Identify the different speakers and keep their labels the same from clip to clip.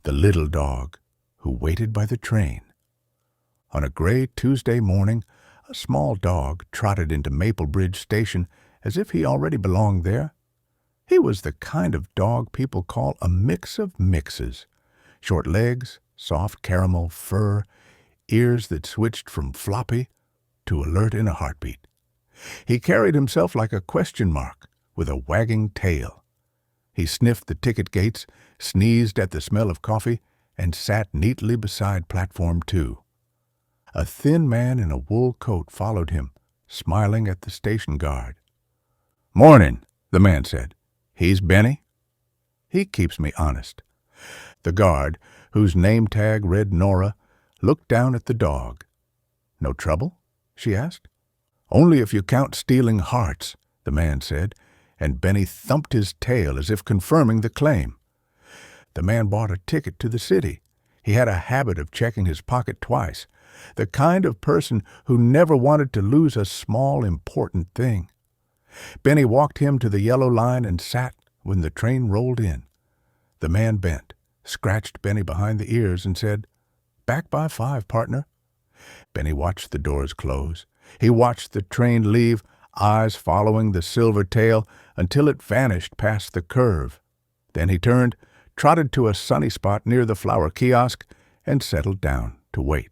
Speaker 1: the little dog who waited by the train. On a gray Tuesday morning, a small dog trotted into Maplebridge Station as if he already belonged there. He was the kind of dog people call a mix of mixes. Short legs, soft caramel fur, ears that switched from floppy to alert in a heartbeat. He carried himself like a question mark with a wagging tail. He sniffed the ticket gates, sneezed at the smell of coffee, and sat neatly beside platform 2. A thin man in a wool coat followed him, smiling at the station guard. "Morning," the man said. "He's Benny?" "He keeps me honest." The guard, whose name tag read Nora, looked down at the dog. "No trouble?" she asked. "Only if you count stealing hearts," the man said, and Benny thumped his tail as if confirming the claim. The man bought a ticket to the city. He had a habit of checking his pocket twice, the kind of person who never wanted to lose a small, important thing. Benny walked him to the yellow line and sat when the train rolled in. The man bent, scratched Benny behind the ears, and said, "Back by 5, partner." Benny watched the doors close. He watched the train leave, eyes following the silver tail until it vanished past the curve. Then he turned, trotted to a sunny spot near the flower kiosk, and settled down to wait.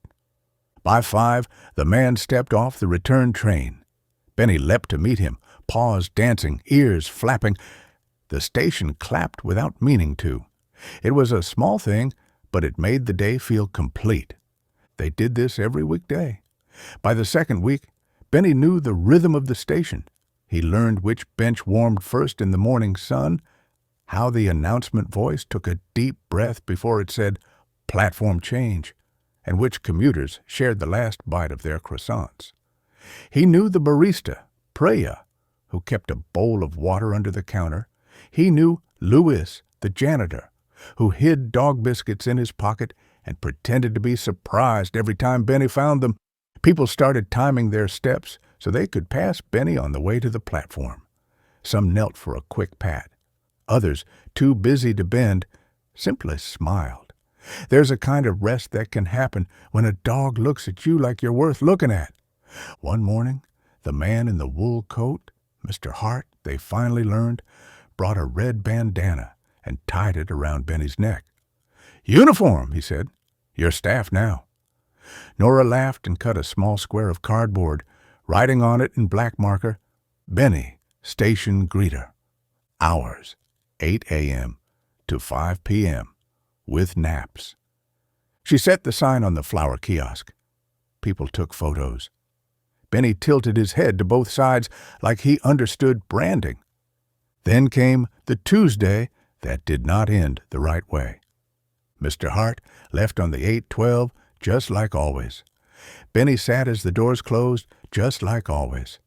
Speaker 1: By 5, the man stepped off the return train. Benny leapt to meet him, paws dancing, ears flapping. The station clapped without meaning to. It was a small thing, but it made the day feel complete. They did this every weekday. By the second week, Benny knew the rhythm of the station. He learned which bench warmed first in the morning sun, how the announcement voice took a deep breath before it said, "Platform change," and which commuters shared the last bite of their croissants. He knew the barista, Priya, who kept a bowl of water under the counter. He knew Louis, the janitor, who hid dog biscuits in his pocket and pretended to be surprised every time Benny found them. People started timing their steps so they could pass Benny on the way to the platform. Some knelt for a quick pat. Others, too busy to bend, simply smiled. There's a kind of rest that can happen when a dog looks at you like you're worth looking at. One morning, the man in the wool coat, Mr. Hart, they finally learned, brought a red bandana and tied it around Benny's neck. "Uniform," he said. "You're staff now." Nora laughed and cut a small square of cardboard, writing on it in black marker, "Benny, Station Greeter. Hours, 8 a.m. to 5 p.m., with naps." She set the sign on the flower kiosk. People took photos. Benny tilted his head to both sides like he understood branding. Then came the Tuesday that did not end the right way. Mr. Hart left on the 8:12, just like always. Benny sat as the doors closed, just like always.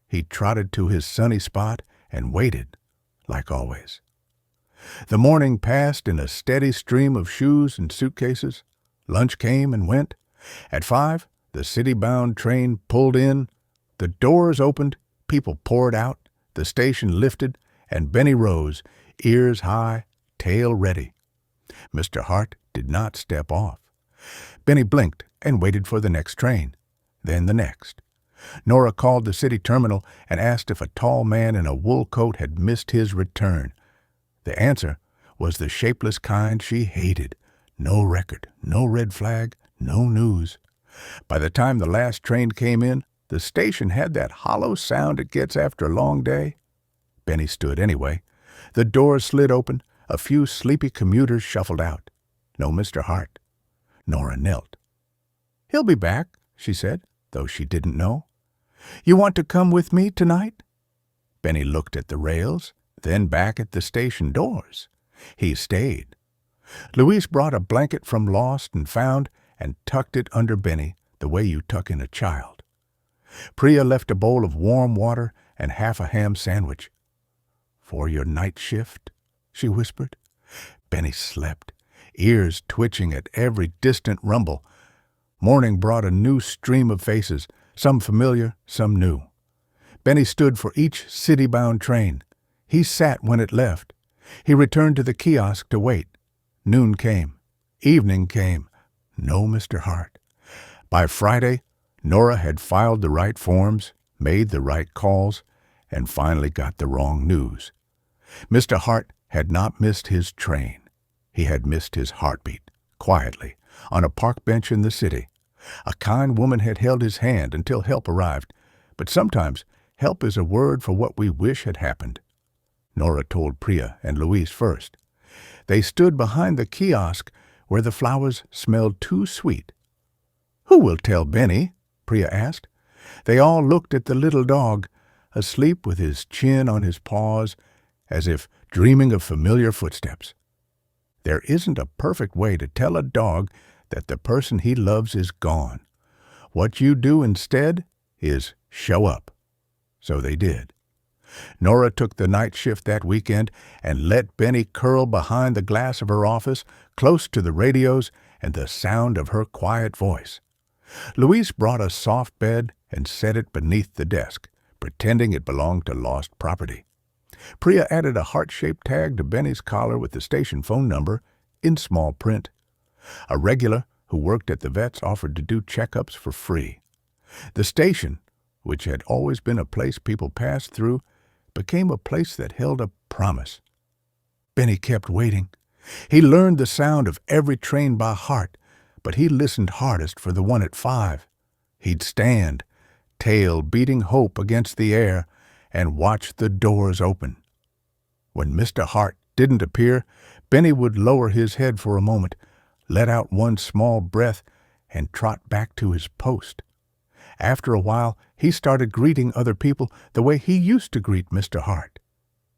Speaker 1: He trotted to his sunny spot and waited, like always. The morning passed in a steady stream of shoes and suitcases. Lunch came and went. At 5, the city-bound train pulled in. The doors opened, people poured out, the station lifted, and Benny rose, ears high, tail ready. Mr. Hart did not step off. Benny blinked and waited for the next train, then the next. Nora called the city terminal and asked if a tall man in a wool coat had missed his return. The answer was the shapeless kind she hated. No record, no red flag, no news. By the time the last train came in, the station had that hollow sound it gets after a long day. Benny stood anyway. The doors slid open. A few sleepy commuters shuffled out. No Mr. Hart. Nora knelt. "He'll be back," she said, though she didn't know. "You want to come with me tonight?" Benny looked at the rails, then back at the station doors. He stayed. Louise brought a blanket from Lost and Found and tucked it under Benny the way you tuck in a child. Priya left a bowl of warm water and half a ham sandwich. "For your night shift," she whispered. Benny slept, ears twitching at every distant rumble. Morning brought a new stream of faces, some familiar, some new. Benny stood for each city-bound train. He sat when it left. He returned to the kiosk to wait. Noon came. Evening came. No Mr. Hart. By Friday, Nora had filed the right forms, made the right calls, and finally got the wrong news. Mr. Hart had not missed his train. He had missed his heartbeat, quietly, on a park bench in the city. A kind woman had held his hand until help arrived, but sometimes help is a word for what we wish had happened. Nora told Priya and Louise first. They stood behind the kiosk where the flowers smelled too sweet. "Who will tell Benny?" Priya asked. They all looked at the little dog, asleep with his chin on his paws, as if dreaming of familiar footsteps. There isn't a perfect way to tell a dog that the person he loves is gone. What you do instead is show up. So they did. Nora took the night shift that weekend and let Benny curl behind the glass of her office, close to the radios and the sound of her quiet voice. Louise brought a soft bed and set it beneath the desk, pretending it belonged to lost property. Priya added a heart-shaped tag to Benny's collar with the station phone number in small print. A regular who worked at the vet's offered to do checkups for free. The station, which had always been a place people passed through, became a place that held a promise. Benny kept waiting. He learned the sound of every train by heart, but he listened hardest for the one at 5. He'd stand, tail beating hope against the air, and watch the doors open. When Mr. Hart didn't appear, Benny would lower his head for a moment, let out one small breath, and trot back to his post. After a while, he started greeting other people the way he used to greet Mr. Hart.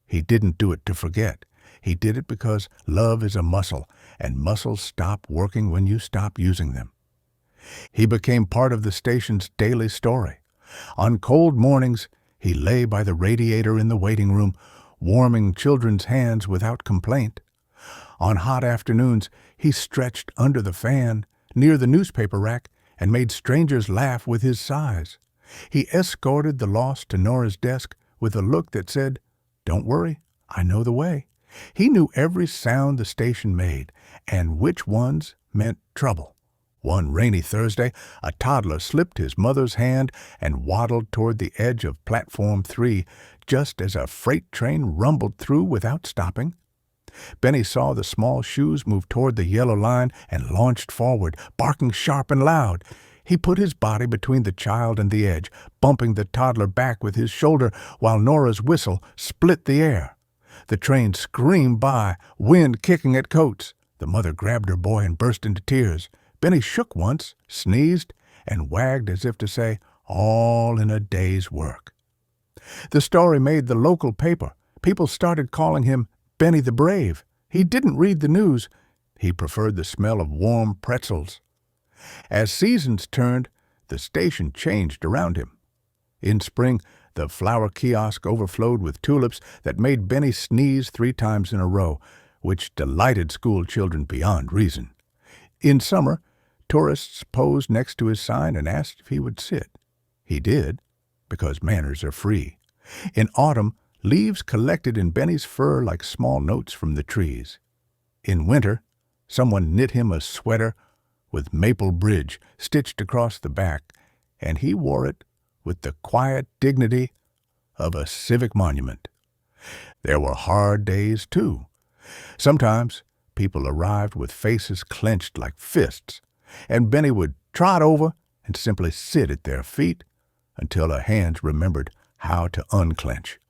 Speaker 1: He didn't do it to forget. He did it because love is a muscle, and muscles stop working when you stop using them. He became part of the station's daily story. On cold mornings, he lay by the radiator in the waiting room, warming children's hands without complaint. On hot afternoons, he stretched under the fan, near the newspaper rack, and made strangers laugh with his sighs. He escorted the lost to Nora's desk with a look that said, "Don't worry, I know the way." He knew every sound the station made, and which ones meant trouble. One rainy Thursday, a toddler slipped his mother's hand and waddled toward the edge of Platform 3, just as a freight train rumbled through without stopping. Benny saw the small shoes move toward the yellow line and launched forward, barking sharp and loud. He put his body between the child and the edge, bumping the toddler back with his shoulder while Nora's whistle split the air. The train screamed by, wind kicking at coats. The mother grabbed her boy and burst into tears. Benny shook once, sneezed, and wagged as if to say, "All in a day's work." The story made the local paper. People started calling him Benny the Brave. He didn't read the news. He preferred the smell of warm pretzels. As seasons turned, the station changed around him. In spring, the flower kiosk overflowed with tulips that made Benny sneeze 3 times in a row, which delighted school children beyond reason. In summer, tourists posed next to his sign and asked if he would sit. He did, because manners are free. In autumn, leaves collected in Benny's fur like small notes from the trees. In winter, someone knit him a sweater with Maplebridge stitched across the back, and he wore it with the quiet dignity of a civic monument. There were hard days, too. Sometimes people arrived with faces clenched like fists, and Benny would trot over and simply sit at their feet until her hands remembered how to unclench.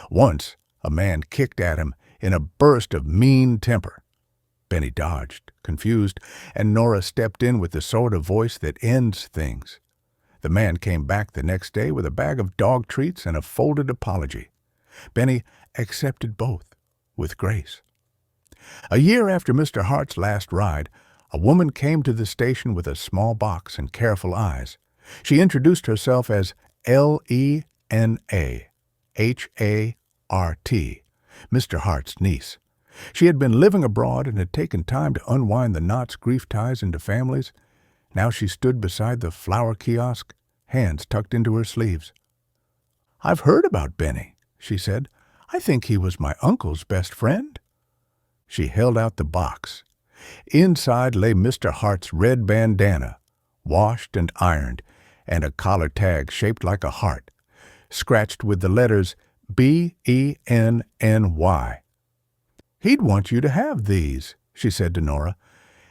Speaker 1: Once, a man kicked at him in a burst of mean temper. Benny dodged, confused, and Nora stepped in with the sort of voice that ends things. The man came back the next day with a bag of dog treats and a folded apology. Benny accepted both with grace. A year after Mr. Hart's last ride, a woman came to the station with a small box and careful eyes. She introduced herself as Lena Hart, Mr. Hart's niece. She had been living abroad and had taken time to unwind the knots grief ties into families. Now she stood beside the flower kiosk, hands tucked into her sleeves. "I've heard about Benny," she said. "I think he was my uncle's best friend." She held out the box. Inside lay Mr. Hart's red bandana, washed and ironed, and a collar tag shaped like a heart, scratched with the letters B-E-N-N-Y. "He'd want you to have these," she said to Nora,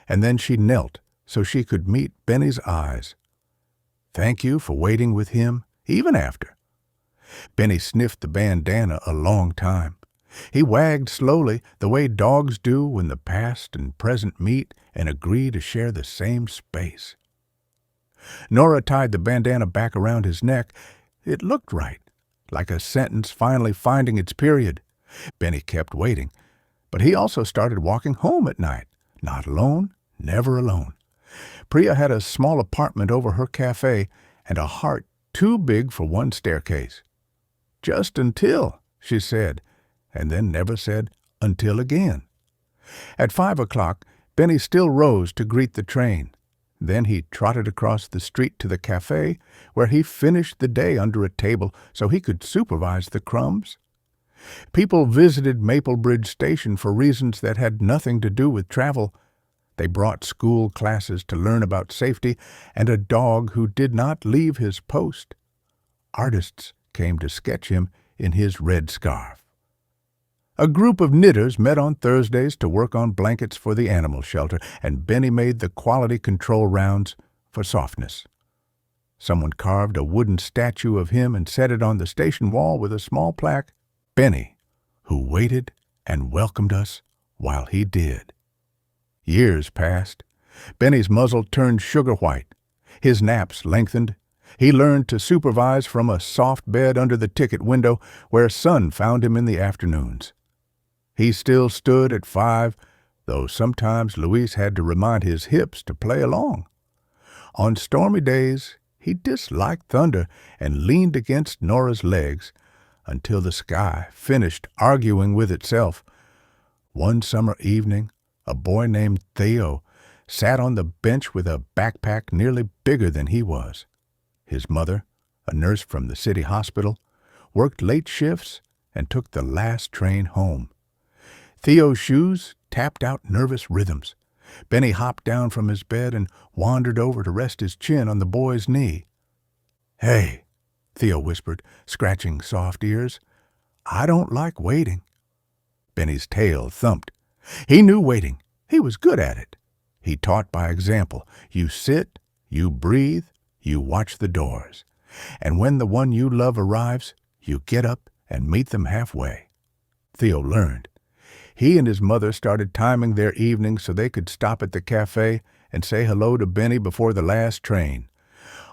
Speaker 1: and then she knelt so she could meet Benny's eyes. "Thank you for waiting with him, even after." Benny sniffed the bandana a long time. He wagged slowly, the way dogs do when the past and present meet and agree to share the same space. Nora tied the bandana back around his neck. It looked right, like a sentence finally finding its period. Benny kept waiting, but he also started walking home at night. Not alone, never alone. Priya had a small apartment over her cafe and a heart too big for one staircase. "Just until," she said, and then never said until again. At 5 o'clock, Benny still rose to greet the train. Then he trotted across the street to the cafe, where he finished the day under a table so he could supervise the crumbs. People visited Maplebridge Station for reasons that had nothing to do with travel. They brought school classes to learn about safety and a dog who did not leave his post. Artists came to sketch him in his red scarf. A group of knitters met on Thursdays to work on blankets for the animal shelter, and Benny made the quality control rounds for softness. Someone carved a wooden statue of him and set it on the station wall with a small plaque, "Benny, who waited and welcomed us while he did." Years passed. Benny's muzzle turned sugar white. His naps lengthened. He learned to supervise from a soft bed under the ticket window where sun found him in the afternoons. He still stood at 5, though sometimes Luis had to remind his hips to play along. On stormy days, he disliked thunder and leaned against Nora's legs until the sky finished arguing with itself. One summer evening, a boy named Theo sat on the bench with a backpack nearly bigger than he was. His mother, a nurse from the city hospital, worked late shifts and took the last train home. Theo's shoes tapped out nervous rhythms. Benny hopped down from his bed and wandered over to rest his chin on the boy's knee. "Hey," Theo whispered, scratching soft ears, "I don't like waiting." Benny's tail thumped. He knew waiting. He was good at it. He taught by example. You sit, you breathe, you watch the doors. And when the one you love arrives, you get up and meet them halfway. Theo learned. He and his mother started timing their evenings so they could stop at the cafe and say hello to Benny before the last train.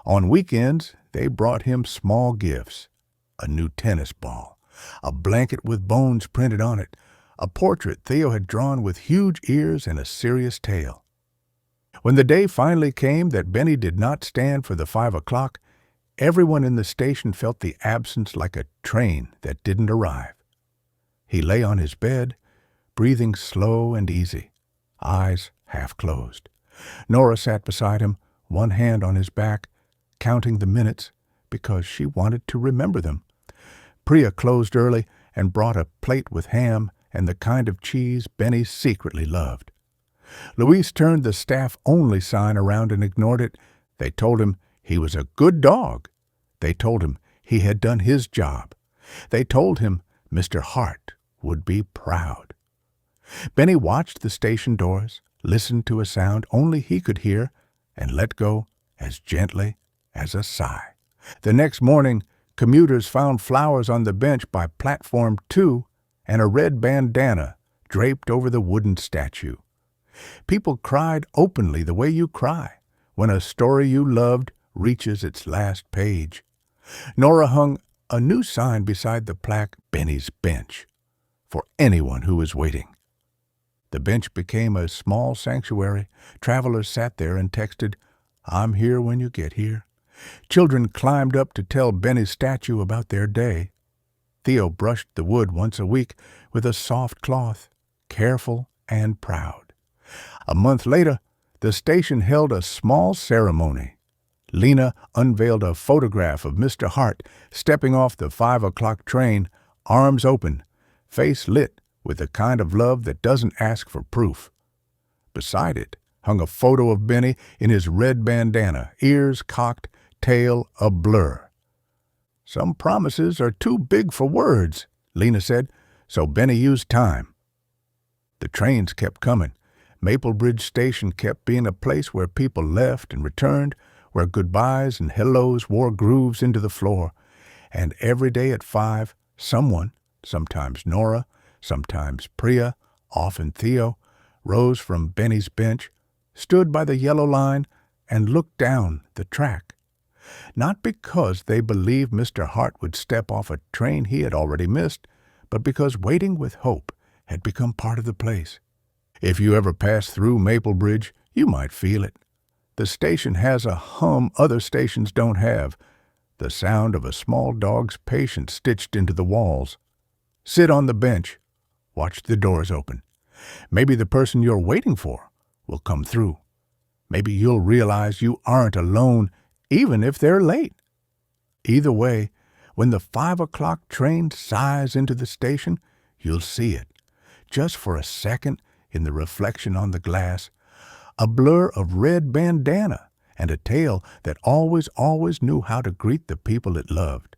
Speaker 1: On weekends, they brought him small gifts: a new tennis ball, a blanket with bones printed on it, a portrait Theo had drawn with huge ears and a serious tail. When the day finally came that Benny did not stand for the 5 o'clock, everyone in the station felt the absence like a train that didn't arrive. He lay on his bed, breathing slow and easy, eyes half closed. Nora sat beside him, one hand on his back, counting the minutes because she wanted to remember them. Priya closed early and brought a plate with ham and the kind of cheese Benny secretly loved. Luis turned the staff-only sign around and ignored it. They told him he was a good dog. They told him he had done his job. They told him Mr. Hart would be proud. Benny watched the station doors, listened to a sound only he could hear, and let go as gently as a sigh. The next morning, commuters found flowers on the bench by Platform 2 and a red bandana draped over the wooden statue. People cried openly the way you cry when a story you loved reaches its last page. Nora hung a new sign beside the plaque, "Benny's Bench," for anyone who was waiting. The bench became a small sanctuary. Travelers sat there and texted, "I'm here when you get here." Children climbed up to tell Benny's statue about their day. Theo brushed the wood once a week with a soft cloth, careful and proud. A month later, the station held a small ceremony. Lena unveiled a photograph of Mr. Hart stepping off the 5 o'clock train, arms open, face lit with the kind of love that doesn't ask for proof. Beside it hung a photo of Benny in his red bandana, ears cocked, tail a blur. "Some promises are too big for words," Lena said, so Benny used time. The trains kept coming. Maplebridge Station kept being a place where people left and returned, where goodbyes and hellos wore grooves into the floor. And every day at 5, someone, sometimes Nora, sometimes Priya, often Theo, rose from Benny's bench, stood by the yellow line, and looked down the track. Not because they believed Mr. Hart would step off a train he had already missed, but because waiting with hope had become part of the place. If you ever pass through Maplebridge, you might feel it. The station has a hum other stations don't have, the sound of a small dog's patience stitched into the walls. Sit on the bench. Watch the doors open. Maybe the person you're waiting for will come through. Maybe you'll realize you aren't alone, even if they're late. Either way, when the 5 o'clock train sighs into the station, you'll see it, just for a second in the reflection on the glass, a blur of red bandana and a tail that always knew how to greet the people it loved.